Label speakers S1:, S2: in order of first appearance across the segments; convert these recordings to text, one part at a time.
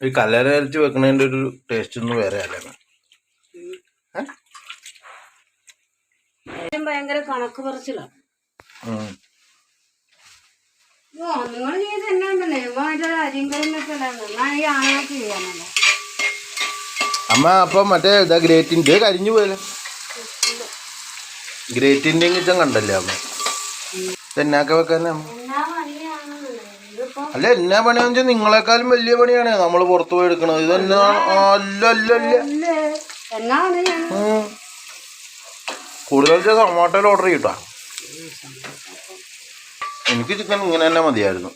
S1: ഈ കല്ലറ അരച്ച് വെക്കണതിൻ്റെ ഒരു ടേസ്റ്റ് ഒന്നും വേറെ അല്ല.
S2: ഭയങ്കര കണക്ക് പറച്ചിലാണ്. നിങ്ങൾ ചെയ്ത് തന്നെ ഉണ്ടല്ലേ അരിങ്കലൊക്കെ ആണൊക്കെ ചെയ്യാനല്ലോ.
S1: അമ്മ അപ്പം മറ്റേ ഇതാ ഗ്രേറ്റിൻ്റെ കരിഞ്ഞു പോയല്ലോ. ഗ്രേറ്റിൻ്റെ കിച്ചൻ കണ്ടല്ലേ അമ്മ? എന്നാക്ക വെക്കാനെ അമ്മ? അല്ല എന്നാ പണിയാന്ന് വെച്ചാൽ നിങ്ങളെക്കാളും വലിയ പണിയാണ് നമ്മൾ പുറത്തു പോയി എടുക്കണത്. ഇതെന്നാ? കൂടുതൽ സൊമാറ്റോയിൽ ഓർഡർ ചെയ്യട്ടാ. എനിക്ക് ചിക്കൻ ഇങ്ങനെ തന്നെ മതിയായിരുന്നു.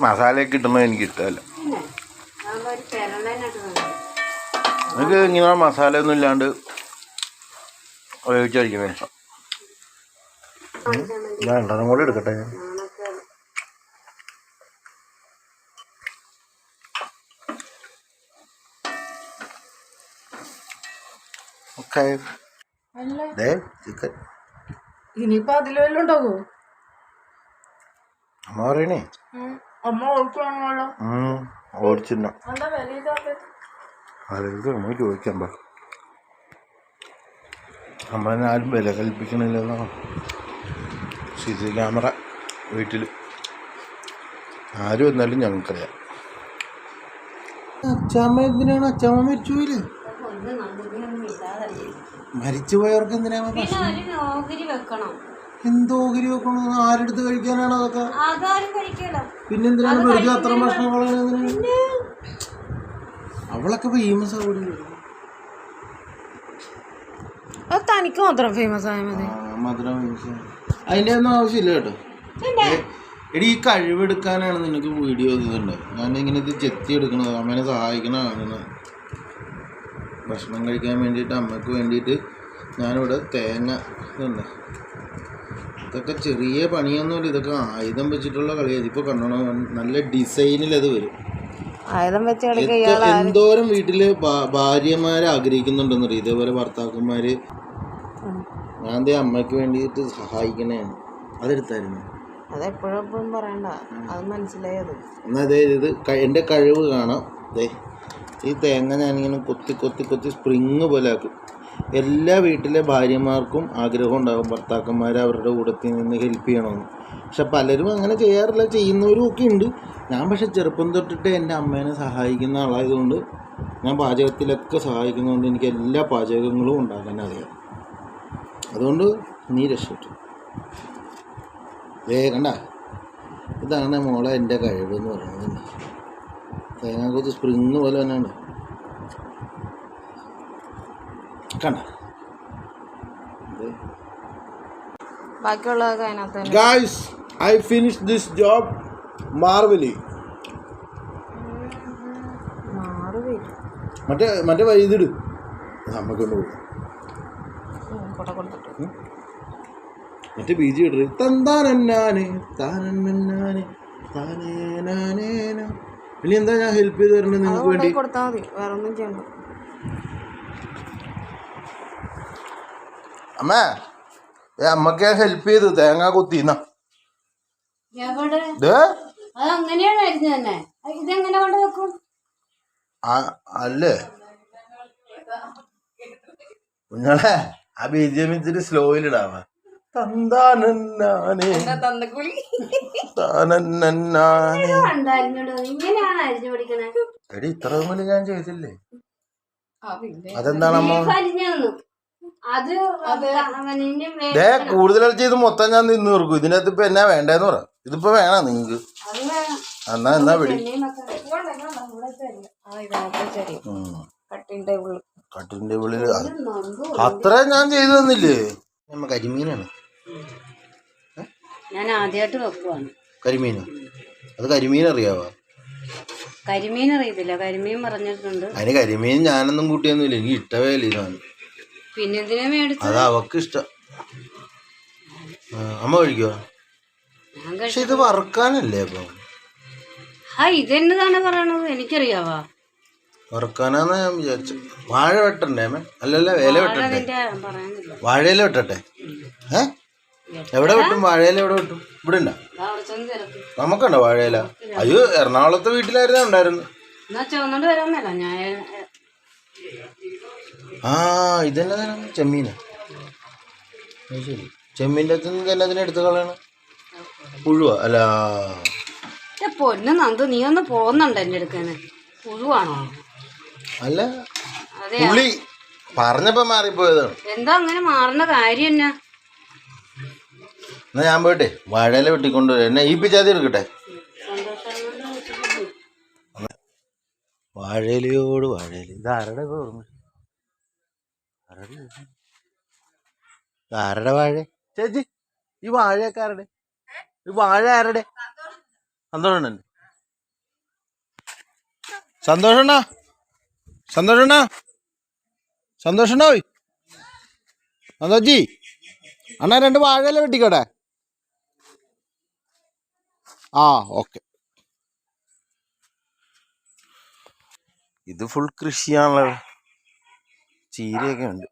S1: മസാലയൊക്കെ കിട്ടുന്നത് എനിക്ക് ഇഷ്ടമല്ല. എനിക്ക് ഇങ്ങനെ മസാല ഒന്നും ഇല്ലാണ്ട് ഉപയോഗിച്ച് കഴിക്കുന്ന ഇഷ്ടം. ഞാൻ രണ്ടെണ്ണം കൂടെ എടുക്കട്ടെ. ചിക്കൻ
S2: ഇനിയിപ്പോ അതിലെല്ലാം ഉണ്ടാവോ?
S1: അമ്മ പറയണേ
S2: അമ്മ ഓടിക്കുവാണല്ലോ.
S1: ഓടിച്ചിരുന്നോ? നമ്മൾ ചോദിക്കാൻ പറ. നമ്മളെന്നെ ആരും വില കൽപ്പിക്കണില്ലെന്നോ. CC ക്യാമറ വീട്ടിൽ ആരും എന്നാലും ഞങ്ങൾക്കറിയാം. അച്ചാമ്മ എന്തിനാണ്? അച്ചാമ്മ മരിച്ചു പോയില്ലേ? മരിച്ചുപോയവർക്ക് എന്തിനാണ് എന്തോഗിരി വെക്കണം? ആരെടുത്ത് കഴിക്കാനാണ് അതൊക്കെ? പിന്നെന്തിനാണ് വെറുതെ അത്ര ഭക്ഷണങ്ങളാണ്? അവളൊക്കെ ഫേമസ് ആവില്ല.
S2: തനിക്ക് മാത്രം ഫേമസ് ആയ മതി.
S1: മാത്രം ഫേമസ് അതിൻ്റെ ഒന്നും ആവശ്യമില്ല കേട്ടോ. എടി ഈ കഴിവെടുക്കാനാണ് നിനക്ക് വീഡിയോ ഇതുണ്ട്. ഞാനിങ്ങനെ ഇത് ചെത്തി എടുക്കണത് അമ്മേനെ സഹായിക്കണതാണ്. ഭക്ഷണം കഴിക്കാൻ വേണ്ടിയിട്ട് അമ്മയ്ക്ക് വേണ്ടിയിട്ട് ഞാനിവിടെ തേങ്ങ ഇതുണ്ട്. ഇതൊക്കെ ചെറിയ പണിയൊന്നുമില്ല. ഇതൊക്കെ ആയുധം വെച്ചിട്ടുള്ള കളിയാണ്. ഇപ്പോൾ കണ്ടോണോ നല്ല ഡിസൈനിൽ അത് വരും. എന്തോരം വീട്ടില് ഭാര്യമാരെ ആഗ്രഹിക്കുന്നുണ്ടെന്നറിയാം ഇതേപോലെ ഭർത്താക്കന്മാര്. ഞാൻ ദേ അമ്മയ്ക്ക് വേണ്ടിയിട്ട് സഹായിക്കണേണ്. അതെടുത്തായിരുന്നു.
S2: അതെപ്പോഴും പറയണ്ട, അത് മനസ്സിലായത്.
S1: എന്നാ അതെ ഇത് എൻ്റെ കഴിവ് കാണാം. ദേ ഈ തേങ്ങ ഞാനിങ്ങനെ കൊത്തി കൊത്തി കൊത്തി സ്പ്രിങ് പോലെ ആക്കും. എല്ലാ വീട്ടിലെ ഭാര്യമാർക്കും ആഗ്രഹം ഉണ്ടാകും ഭർത്താക്കന്മാർ അവരുടെ കൂടത്തിൽ നിന്ന് ഹെൽപ്പ് ചെയ്യണമെന്ന്. പക്ഷെ പലരും അങ്ങനെ ചെയ്യാറില്ല, ചെയ്യുന്നവരും ഒക്കെ ഉണ്ട്. ഞാൻ പക്ഷെ ചെറുപ്പം തൊട്ടിട്ട് എൻ്റെ അമ്മേനെ സഹായിക്കുന്ന ആളായതുകൊണ്ട് ഞാൻ പാചകത്തിലൊക്കെ സഹായിക്കുന്നതുകൊണ്ട് എനിക്ക് എല്ലാ പാചകങ്ങളും ഉണ്ടാക്കാൻ അറിയാം. അതുകൊണ്ട് നീ രക്ഷപ്പെട്ടു. കണ്ട, ഇതാണ് മോളെ എൻ്റെ കഴിവെന്ന് പറയുന്നത്. തേങ്ങാക്കൊത്ത് സ്പ്രിങ് പോലെ തന്നെയാണ്. കണ്ട guys, I finish this job marvelly. മറ്റേ വൈദ്യുട് നമ്മക്കൊണ്ട് പോയി മറ്റേ ബീജി ഇടറ്. തന്താനാന് താനാന് താനേനാനേന. ഇനി എന്താ ഞാൻ ഹെൽപ്പ് ചെയ്ത് തരേണ്ടത് നിങ്ങൾക്ക് വേണ്ടി? അമ്മേ അമ്മക്ക് ഹെൽപ്പ് ചെയ്ത് തേങ്ങ കൊത്തിന്ന അല്ലേ കുഞ്ഞോളെ? ആ BGM ഇച്ചിരി സ്ലോയിലിടാവാ. എടി ഇത്ര മുതൽ ഞാൻ ചെയ്തില്ലേ? അതെന്താണ് അമ്മ? കൂടുതൽ ചെയ്ത് മൊത്തം ഞാൻ നിന്ന് തീർക്കും. ഇതിനകത്ത് ഇപ്പൊ എന്നാ വേണ്ടേന്ന് പറ. ഇതിപ്പോ വേണോ നിങ്ങക്ക്? എന്നാ പിടി. കട്ടിന്റെ ഉള്ളില് അത്ര ഞാൻ ചെയ്തു തന്നില്ലേ? നമ്മ കരിമീനാണ്.
S2: ഞാൻ ആദ്യമായിട്ട് വെക്കുവാണ്
S1: കരിമീനോ? അത് കരിമീൻ അറിയാവോ?
S2: കരിമീൻ അറിയത്തില്ല, കരിമീൻ പറഞ്ഞിട്ടുണ്ട്.
S1: അതിന് കരിമീൻ ഞാനൊന്നും കൂട്ടിയൊന്നുമില്ല, എനിക്ക് ഇഷ്ടമേ ഇല്ല ഇതാണ്.
S2: പിന്നെ എന്തിനാ മേടിച്ചത്?
S1: അത് അവക്ക് ഇഷ്ടം. അമ്മ കഴിക്കുവോ? പക്ഷെ ഇത് വറുക്കാനല്ലേ? അപ്പൊ
S2: ഇതെന്നതാണ് പറയണത്? എനിക്കറിയാവാ.
S1: വറുക്കാനാന്ന് ഞാൻ വിചാരിച്ചു. വാഴ വെട്ടണ്ടേ അമ്മ? അല്ലല്ല, ഇല വെട്ടണ്ടേ? വാഴയില വെട്ടട്ടെ? എവിടെ വെട്ടും? വാഴയില എവിടെ വെട്ടും? ഇവിടെ ഉണ്ടോ?
S2: അവിടെ ചെന്ന് തിരക്ക്.
S1: നമുക്കുണ്ടോ വാഴയില? അയ്യോ, എറണാകുളത്തെ വീട്ടിലായിരുന്നു ഉണ്ടായിരുന്നു.
S2: എന്നാ ചുവന്നോണ്ട് വരാൻ മേല ഞാൻ.
S1: ആ ഇതെന്നാ ചെമ്മീന? ശരി, ചെമ്മീൻ്റെ അകത്ത് തന്നെ അതിനെ എടുത്ത് കളയണം. പുഴുവാ? അല്ല
S2: പൊന്നു നന്ദു, നീ ഒന്ന് പോകുന്നുണ്ട് എൻ്റെ അടുക്കന്ന്. പുഴുവാണോ?
S1: അല്ല,
S2: അതെ.
S1: പുളി പറഞ്ഞപ്പോ മാറിപ്പോയതാണ്.
S2: എന്താ അങ്ങനെ മാറുന്ന കാര്യം എന്നാ?
S1: എന്നാ ഞാൻ പോയിട്ടെ വാഴയില വെട്ടിക്കൊണ്ടുവരാം. എന്നെ ഈ പിച്ചാതി എടുക്കട്ടെ. വാഴയിലയോട് വാഴയില. ഇത് ആരുടെ ഓർമ്മ? ആരുടെ വാഴ ചേച്ചി? ഈ വാഴയൊക്കെ ആരുടെ? ഈ വാഴ ആരുടെ? സന്തോഷണ്ണൻ. സന്തോഷണ്ണ, സന്തോഷണ്ണ, സന്തോഷണ്ണോയ്, സന്തോഷി അണ്ണാ 2 വാഴയില വെട്ടിക്കോട്ടെ. ആ ഓക്കെ. ഇത് ഫുൾ കൃഷിയാണല്ലോ, ചീരയൊക്കെ ഉണ്ട്.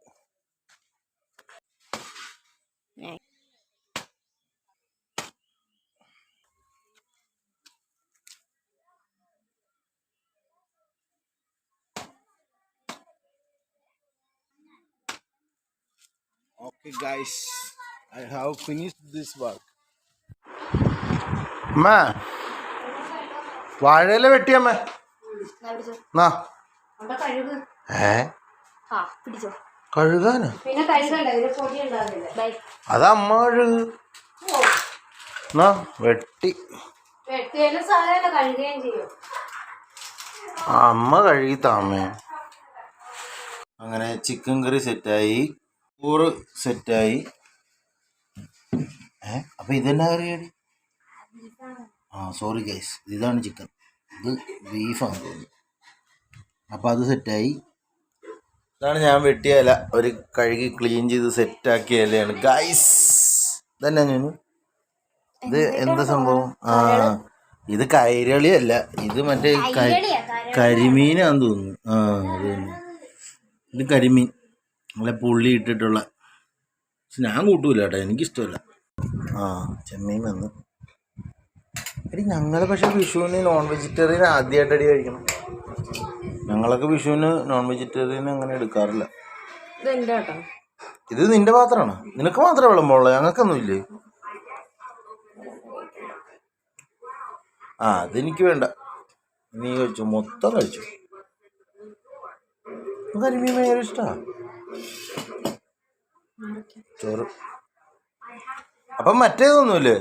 S1: Okay guys, I have finished this work. അമ്മ വാഴയില വെട്ടിയമ്മ. കഴുകാനോ? അതമ്മ കഴുകു. വെട്ടി അമ്മ കഴുകി താമേ. അങ്ങനെ ചിക്കൻ കറി സെറ്റായി, ചോറ് സെറ്റായി. അപ്പൊ ഇതെന്നാ കറിയാടി? സോറി ഗൈസ്, ഇതാണ് ചിക്കൻ, ഇത് ബീഫാണ് തോന്നുന്നു. അപ്പം അത് സെറ്റായി. ഇതാണ് ഞാൻ വെട്ടിയ ഇല, ഒരു കഴുകി ക്ലീൻ ചെയ്ത് സെറ്റാക്കിയ ഇലയാണ് ഗൈസ്. ഇതന്നെ ഞാൻ, ഇത് എന്താ സംഭവം? ഇത് കൈരളി അല്ല, ഇത് മറ്റേ കരിമീനാന്ന് തോന്നുന്നു. അത് തന്നെ, ഇത് കരിമീൻ, നല്ല പുള്ളി ഇട്ടിട്ടുള്ള. ഞാൻ കൂട്ടൂല കേട്ടോ, എനിക്കിഷ്ടമല്ല. ചെമ്മീൻ വന്ന് എടി. ഞങ്ങൾ പക്ഷെ വിഷുവിന് നോൺ വെജിറ്റേറിയൻ ആദ്യമായിട്ടടി കഴിക്കണം. ഞങ്ങളൊക്കെ വിഷുവിന് നോൺ വെജിറ്റേറിയൻ അങ്ങനെ എടുക്കാറില്ല. ഇത് നിന്റെ പാത്രമാണ്, നിനക്ക് മാത്രമേ വിളമ്പുള്ളൂ, ഞങ്ങൾക്കൊന്നും ഇല്ലേ? അതെനിക്ക് വേണ്ട, നീ കഴിച്ചു, മൊത്തം കഴിച്ചു. കരിമീൻ ഭയങ്കര ഇഷ്ടമാണ്. ചോറ് അപ്പം മറ്റേതൊന്നുമില്ലേ?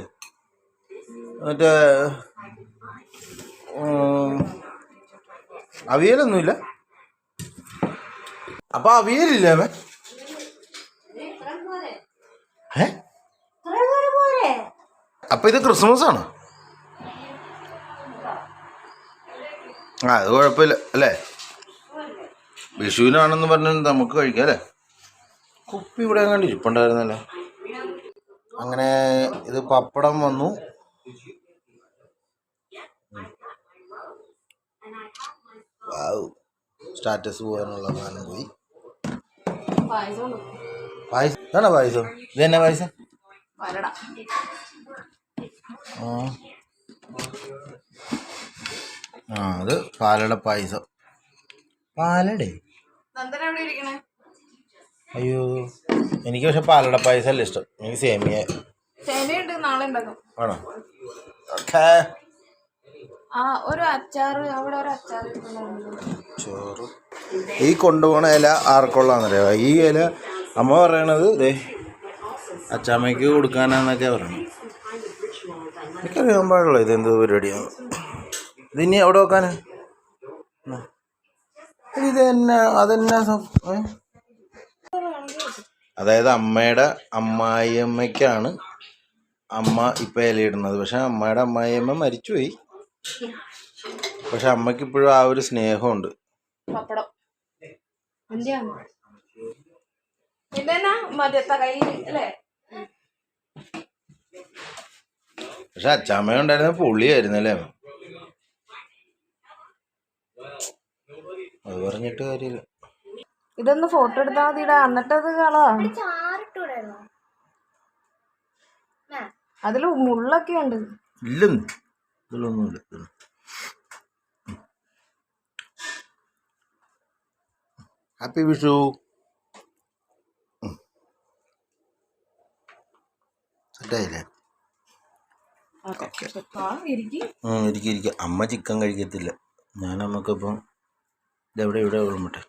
S1: മറ്റേ അവിയലൊന്നുമില്ല? അപ്പൊ അവിയലില്ലേ അവൻ? അപ്പൊ ഇത് ക്രിസ്മസ് ആണ്. അത് കുഴപ്പമില്ല അല്ലേ, വിഷുവിനാണെന്ന് പറഞ്ഞാൽ നമുക്ക് കഴിക്കാം അല്ലേ. കുപ്പി ഇവിടെ കണ്ട് ഇരിപ്പുണ്ടായിരുന്നല്ലോ. അങ്ങനെ ഇത് പപ്പടം വന്നു. സ്റ്റാറ്റസ് പോകാനുള്ള സാധനം പോയി. പായസം ആണോ? പായസം ഇത് തന്നെ പായസം? അത് പാലട പായസം. പാലടേ? അയ്യോ, എനിക്ക് പക്ഷെ പാലട പായസം അല്ല ഇഷ്ടം, എനിക്ക് സേമിയ. ആണോ? ഓക്കേ. ചോറ് ഈ കൊണ്ടുപോണ ഇല ആർക്കുള്ളാന്നറിയോ? ഈ ഇല അമ്മ പറയണത് ദേ അച്ചാമ്മയ്ക്ക് കൊടുക്കാനാന്നൊക്കെ പറയണത്. എനിക്കറിയാൻ പാടില്ല ഇതെന്ത് പരിപാടിയാണ്. ഇതിനി എവിടെ വെക്കാനാ? ഇതെന്നാ അതെന്നാ? അതായത് അമ്മയുടെ അമ്മായിയമ്മയ്ക്കാണ് അമ്മ ഇപ്പം ഇലയിടുന്നത്. പക്ഷെ അമ്മയുടെ അമ്മായിയമ്മ മരിച്ചുപോയി. പക്ഷെ അമ്മയ്ക്ക് ഇപ്പോഴും ആ ഒരു സ്നേഹമുണ്ട്. പക്ഷെ അച്ചാമ്മ ഉണ്ടായിരുന്ന പുള്ളിയായിരുന്നു അല്ലേ? അത് പറഞ്ഞിട്ട് കാര്യമില്ല.
S2: ഇതൊന്ന് ഫോട്ടോ എടുത്താൽ മതിടാ, എന്നിട്ടത് കളാ. അതില് മുള്ളൊക്കെ ഉണ്ട്.
S1: ഇല്ലെന്ന് ഇതിലൊന്നുമില്ല. ഹാപ്പി വിഷു. സെറ്റായില്ലേ? ഇരിക്കുക. അമ്മ ചിക്കൻ കഴിക്കത്തില്ല. ഞാൻ അമ്മക്കിപ്പം ഇതെവിടെ ഇവിടെ വിളമ്പട്ടെ.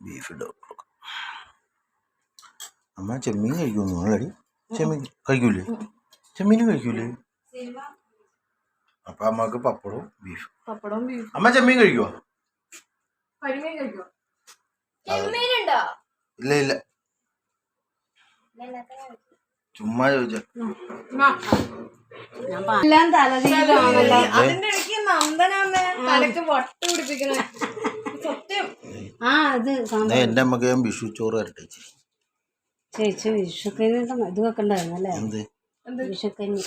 S1: ബീഫ് ഇട്ട് കൊടുക്കാം. അമ്മ ചെമ്മീൻ കഴിക്കുമെന്ന് നിങ്ങളടി? ചെമ്മീൻ കഴിക്കൂലേ? ചെമ്മീൻ കഴിക്കൂലേ? അപ്പൊ അമ്മക്ക് പപ്പടവും ബീഫും. അമ്മ ചെമ്മീൻ കഴിക്കുവോ? ഇല്ല ഇല്ല, ചുമ്മാ ചോദിച്ച. എന്റെ അമ്മക്ക് ഞാൻ വിഷു ചോറ് വരട്ടെ
S2: ചേച്ചി. വിഷുക്കഞ്ഞി ഇത് വെക്കണ്ടായിരുന്നല്ലേ?
S1: എന്ത്
S2: വിഷുക്കഞ്ഞി?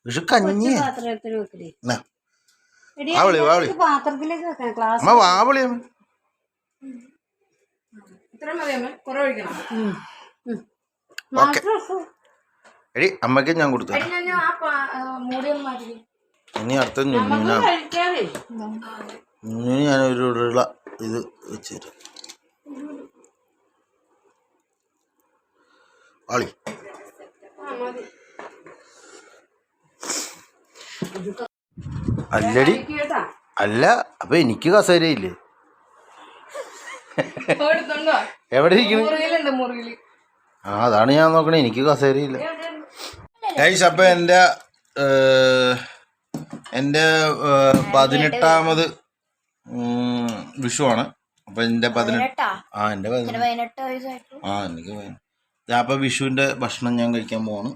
S1: വിഷുക്കഞ്ഞി
S2: പാത്രത്തിൽ വെക്കലേ? പാത്രത്തിലേക്ക് വെക്കണം. ക്ലാസ്
S1: എടി അമ്മക്ക് ഞാൻ കൊടുത്തു. ഇനി അടുത്ത ഞാനൊരു ഇത് വെച്ച് തരാം. ആളി അല്ലടി അല്ല. അപ്പൊ എനിക്ക് കസേരയില്ലേ? എവിടെ ഇരിക്കണ? ആ അതാണ് ഞാൻ നോക്കണേ. എനിക്ക് കസേരയില്ല. ഗൈസ്, അപ്പൊ എൻ്റെ 18ാമത് വിഷുവാണ്. അപ്പൊ എൻ്റെ 18. എൻ്റെ 18. എനിക്ക് അപ്പൊ വിഷുവിന്റെ ഭക്ഷണം ഞാൻ കഴിക്കാൻ പോവാണ്.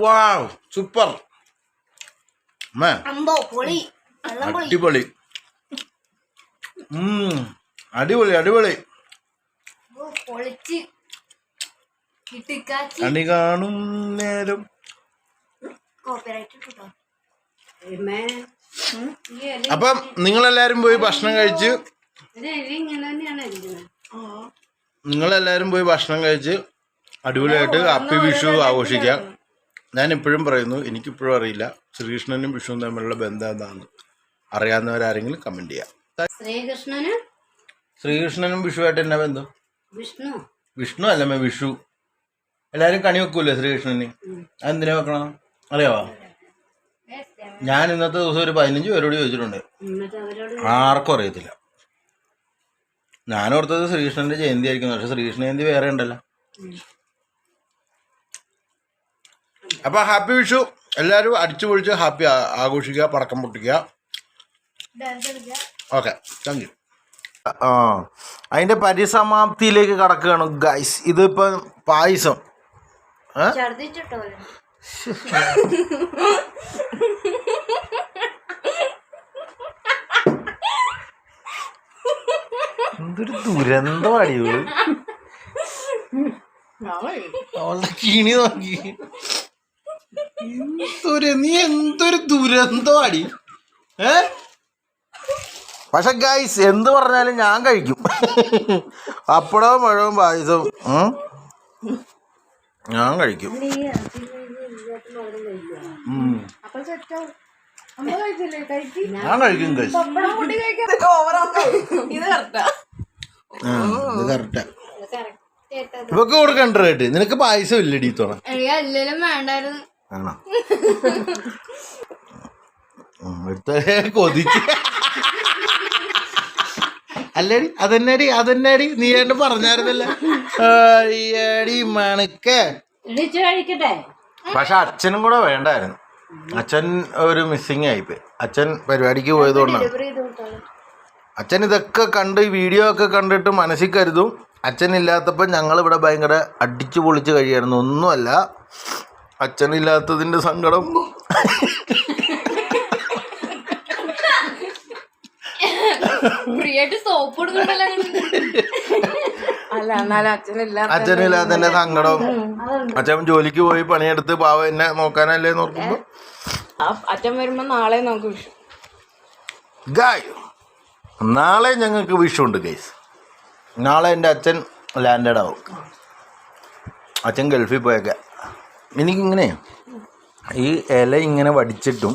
S1: വാവ്, സൂപ്പർ അടിപൊളി. അടിപൊളി അടിപൊളി. അണി കാണും നേരം. അപ്പം നിങ്ങളെല്ലാരും പോയി ഭക്ഷണം കഴിച്ച് അടിപൊളിയായിട്ട് ഹാപ്പി വിഷു ആഘോഷിക്കാം. ഞാൻ എപ്പോഴും പറയുന്നു, എനിക്കിപ്പോഴും അറിയില്ല ശ്രീകൃഷ്ണനും വിഷുവും തമ്മിലുള്ള ബന്ധം എന്താണെന്ന്. അറിയാവുന്നവരാരെങ്കിലും കമന്റ് ചെയ്യാം. ശ്രീകൃഷ്ണനും വിഷുവായിട്ട് എന്നാ ബന്ധം? വിഷ്ണു അല്ലമ്മ, വിഷു. എല്ലാരും കണി വെക്കൂല്ലേ ശ്രീകൃഷ്ണന്? അതെന്തിനാ വെക്കണം അറിയാവോ? ഞാൻ ഇന്നത്തെ ദിവസം ഒരു 15 പേരോട് ചോദിച്ചിട്ടുണ്ട്, ആർക്കും അറിയത്തില്ല. ഞാനോർത്തത് ശ്രീകൃഷ്ണന്റെ ജയന്തി ആയിരിക്കുന്നു. പക്ഷെ ശ്രീകൃഷ്ണ ജയന്തി വേറെ ഉണ്ടല്ലോ. അപ്പൊ ഹാപ്പി വിഷു. എല്ലാവരും അടിച്ചു പൊളിച്ച് ഹാപ്പി ആഘോഷിക്കുക, പടക്കം പൊട്ടിക്കുക. Okay, thank you. അതിന്റെ പരിസമാപ്തിയിലേക്ക് കടക്കുകയാണ് ഗൈസ്. ഇതിപ്പോ പായസം എന്തൊരു ദുരന്തമാടി ഇവള്. അവളുടെ കിണി നോക്കി. നീ എന്തൊരു ദുരന്തമാടി. പക്ഷെ ഗൈസ്, എന്ത് പറഞ്ഞാലും ഞാൻ കഴിക്കും. അപ്പടവും പഴവും പായസവും ഞാൻ കഴിക്കും. ഞാൻ കഴിക്കും ഗൈസ്. ഇത് കറക്റ്റാ. ഇവക്ക് കൊടുക്കണ്ട റേറ്റ്. നിനക്ക് പായസം ഇല്ലടി തോണ? ആണോ? എടുത്ത കൊതിച്ച്. അല്ലടി അതെന്നാടി നീ ഏണ്ട് പറഞ്ഞായിരുന്നല്ലേ അടി മണക്കെ. പക്ഷെ അച്ഛനും കൂടെ വേണ്ടായിരുന്നു. അച്ഛൻ ഒരു മിസ്സിങ് ആയിപ്പോയി. അച്ഛൻ പരിപാടിക്ക് പോയതുകൊണ്ടാണ്. അച്ഛൻ ഇതൊക്കെ കണ്ട് വീഡിയോ ഒക്കെ കണ്ടിട്ട് മനസ്സിൽ കരുതും അച്ഛനില്ലാത്തപ്പോൾ ഞങ്ങളിവിടെ ഭയങ്കര അടിച്ചു പൊളിച്ച് കഴിയായിരുന്നു. ഒന്നുമല്ല, അച്ഛനില്ലാത്തതിൻ്റെ സങ്കടം. അച്ഛനില്ലാത്തതിന്റെ സങ്കടം. അച്ഛൻ ജോലിക്ക് പോയി പണിയെടുത്ത് പാവം എന്നെ നോക്കാനല്ലേ നോക്കുമ്പോ
S2: അച്ഛൻ വരുമ്പോ നാളെ നമുക്ക് വിഷു.
S1: നാളെ ഞങ്ങൾക്ക് വിഷു ഉണ്ട് ഗൈസ്. നാളെ എൻ്റെ അച്ഛൻ ലാൻഡഡ് ആവും. അച്ഛൻ ഗൾഫിൽ പോയേക്ക. എനിക്കിങ്ങനെ ഈ ഇല ഇങ്ങനെ വടിച്ചിട്ടും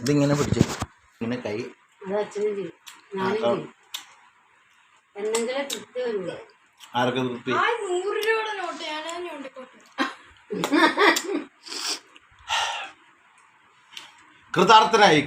S1: ഇതിങ്ങനെ പിടിച്ചു ഇങ്ങനെ കൈ ആർക്കും തൃപ്തി. കൃതാർത്ഥനായി.